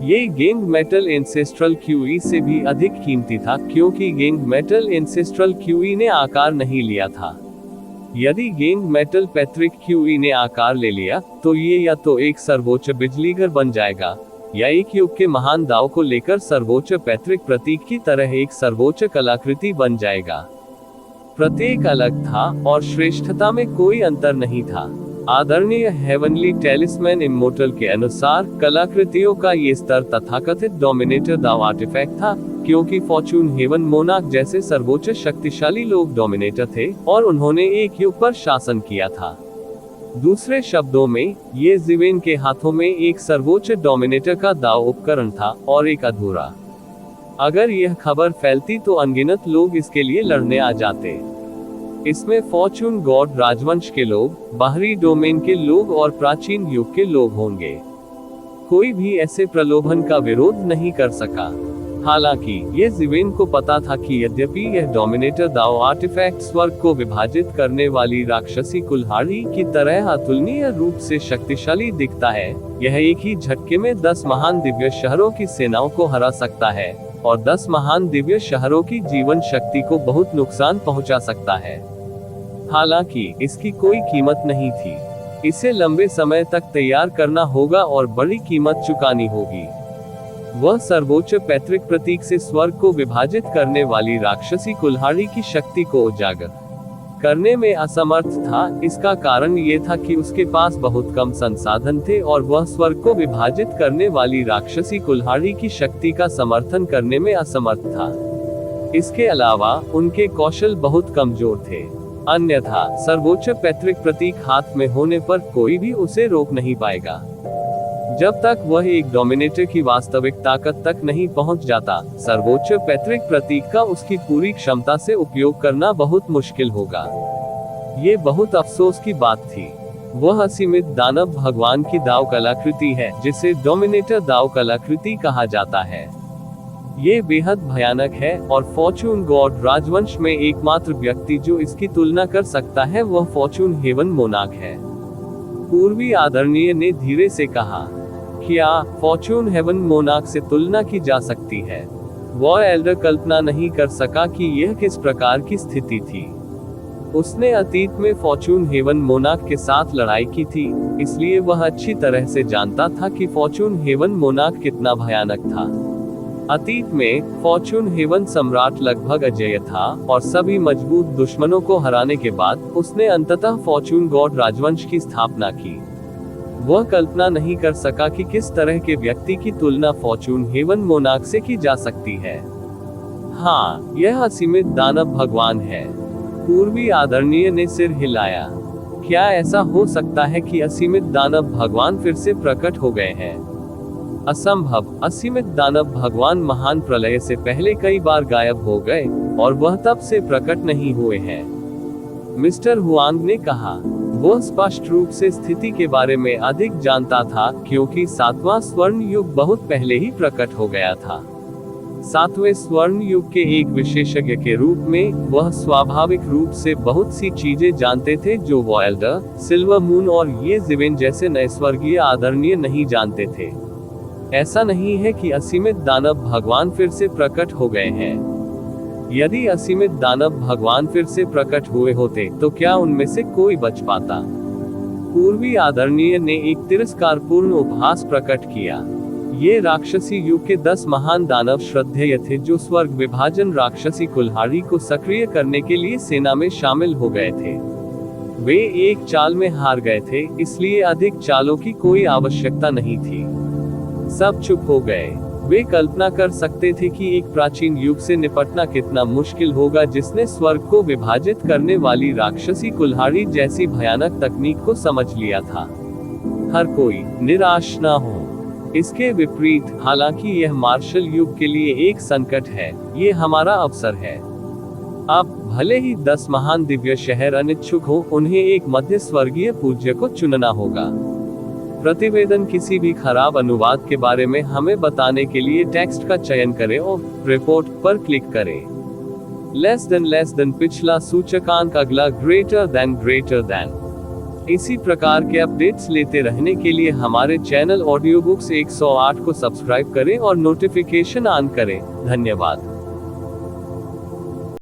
Speaker 1: ये गेंग मेटल एंसेस्ट्रल क्यूई से भी अधिक कीमती था, क्योंकि गेंग मेटल एंसेस्ट्रल क्यूई ने आकार नहीं लिया था। यदि गेंग मेटल पैतृक क्यूई ने आकार ले लिया तो ये या तो एक सर्वोच्च बिजलीघर बन जाएगा, या एक युग के महान दाव को लेकर सर्वोच्च पैतृक प्रतीक की तरह एक सर्वोच्च कलाकृति बन जाएगा। प्रत्येक अलग था और श्रेष्ठता में कोई अंतर नहीं था। आदरणीय हेवनली टेलिस्मैन इमोर्टल के अनुसार कलाकृतियों का ये स्तर तथाकथित डोमिनेटर दाव आर्टिफैक्ट था, क्योंकि फॉर्च्यून हेवन मोनार्क जैसे सर्वोच्च शक्तिशाली लोग डोमिनेटर थे और उन्होंने एक युग पर शासन किया था। दूसरे शब्दों में, ये जीवेन के हाथों में एक सर्वोच्च डोमिनेटर का दाव उपकरण था और एक अधूरा। अगर यह खबर फैलती तो अनगिनत लोग इसके लिए लड़ने आ जाते। इसमें फॉर्च्यून गॉड राजवंश के लोग, बाहरी डोमेन के लोग और प्राचीन युग के लोग होंगे। कोई भी ऐसे प्रलोभन का विरोध नहीं कर सका। हालांकि ये जीवेन को पता था कि यद्यपि यह डोमिनेटर दाव आर्टिफैक्ट स्वर्ग को विभाजित करने वाली राक्षसी कुल्हाड़ी की तरह अतुलनीय रूप से शक्तिशाली दिखता है, यह एक ही झटके में 10 महान दिव्य शहरों की सेनाओं को हरा सकता है और 10 महान दिव्य शहरों की जीवन शक्ति को बहुत नुकसान पहुंचा सकता है। हालांकि इसकी कोई कीमत नहीं थी। इसे लंबे समय तक तैयार करना होगा और बड़ी कीमत चुकानी होगी। वह सर्वोच्च पैतृक प्रतीक से स्वर्ग को विभाजित करने वाली राक्षसी कुल्हाड़ी की शक्ति को उजागर करने में असमर्थ था। इसका कारण ये था कि उसके पास बहुत कम संसाधन थे और वह स्वर्ग को विभाजित करने वाली राक्षसी कुल्हाड़ी की शक्ति का समर्थन करने में असमर्थ था। इसके अलावा उनके कौशल बहुत कमजोर थे। अन्यथा सर्वोच्च पैतृक प्रतीक हाथ में होने पर कोई भी उसे रोक नहीं पाएगा। जब तक वह एक डोमिनेटर की वास्तविक ताकत तक नहीं पहुंच जाता, सर्वोच्च पैतृक प्रतीक का उसकी पूरी क्षमता से उपयोग करना बहुत मुश्किल होगा। ये बहुत अफसोस की बात थी। वह असीमित दानव भगवान की दाव कलाकृति है, जिसे डोमिनेटर दाव कलाकृति कहा जाता है। ये बेहद भयानक है और फॉर्चून गॉड राजवंश में एकमात्र व्यक्ति जो इसकी तुलना कर सकता है वह फॉर्चून हेवन मोनार्क है। पूर्वी आदरणीय ने धीरे से कहा, क्या फॉर्चून हेवन मोनार्क से तुलना की जा सकती है? वह एल्डर कल्पना नहीं कर सका कि यह किस प्रकार की स्थिति थी। उसने अतीत में फॉर्चून हेवन मोनार्क के साथ लड़ाई की थी, इसलिए वह अच्छी तरह से जानता था कि फॉर्चून हेवन मोनार्क कितना भयानक था। अतीत में फॉर्चून हेवन सम्राट लगभग अजेय था और सभी मजबूत दुश्मनों को हराने के बाद उसने अंततः फॉर्चून गॉड राजवंश की स्थापना की। वह कल्पना नहीं कर सका कि किस तरह के व्यक्ति की तुलना फॉर्चून हेवन मोनार्क से की जा सकती है। हाँ, यह असीमित दानव भगवान है। पूर्वी आदरणीय ने सिर हिलाया। क्या ऐसा हो सकता है कि असीमित दानव भगवान फिर से प्रकट हो गए हैं? असंभव। असीमित दानव भगवान महान प्रलय से पहले कई बार गायब हो गए और वह तब से प्रकट नहीं हुए हैं, मिस्टर हुआंग ने कहा। वह स्पष्ट रूप से स्थिति के बारे में अधिक जानता था, क्योंकि 7वां स्वर्ण युग बहुत पहले ही प्रकट हो गया था। 7वें स्वर्ण युग के एक विशेषज्ञ के रूप में वह स्वाभाविक रूप से बहुत सी चीजें जानते थे जो वॉयल्डर, सिल्वर मून और ये जिवेन जैसे नए स्वर्गीय आदरणीय नहीं जानते थे। ऐसा नहीं है कि असीमित दानव भगवान फिर से प्रकट हो गए हैं। यदि असीमित दानव भगवान फिर से प्रकट हुए होते तो क्या उनमें से कोई बच पाता? पूर्वी आदरणीय ने एक तिरस्कारपूर्ण उपहास प्रकट किया। ये राक्षसी युग के 10 महान दानव श्रद्धेय थे जो स्वर्ग विभाजन राक्षसी कुल्हाड़ी को सक्रिय करने के लिए सेना में शामिल हो गए थे। वे एक चाल में हार गए थे, इसलिए अधिक चालों की कोई आवश्यकता नहीं थी। सब चुप हो गए। वे कल्पना कर सकते थे कि एक प्राचीन युग से निपटना कितना मुश्किल होगा जिसने स्वर्ग को विभाजित करने वाली राक्षसी कुल्हाड़ी जैसी भयानक तकनीक को समझ लिया था। हर कोई निराश न हो। इसके विपरीत, हालांकि यह मार्शल युग के लिए एक संकट है, ये हमारा अवसर है। अब भले ही 10 महान दिव्य शहर अनिच्छुक हो, उन्हें एक मध्य स्वर्गीय पूज्य को चुनना होगा। प्रतिवेदन किसी भी खराब अनुवाद के बारे में हमें बताने के लिए टेक्स्ट का चयन करें और रिपोर्ट पर क्लिक करें। लेस देन पिछला सूचकांक, अगला ग्रेटर देन। इसी प्रकार के अपडेट्स लेते रहने के लिए हमारे चैनल ऑडियो बुक्स 108 को सब्सक्राइब करें और नोटिफिकेशन ऑन करें। धन्यवाद।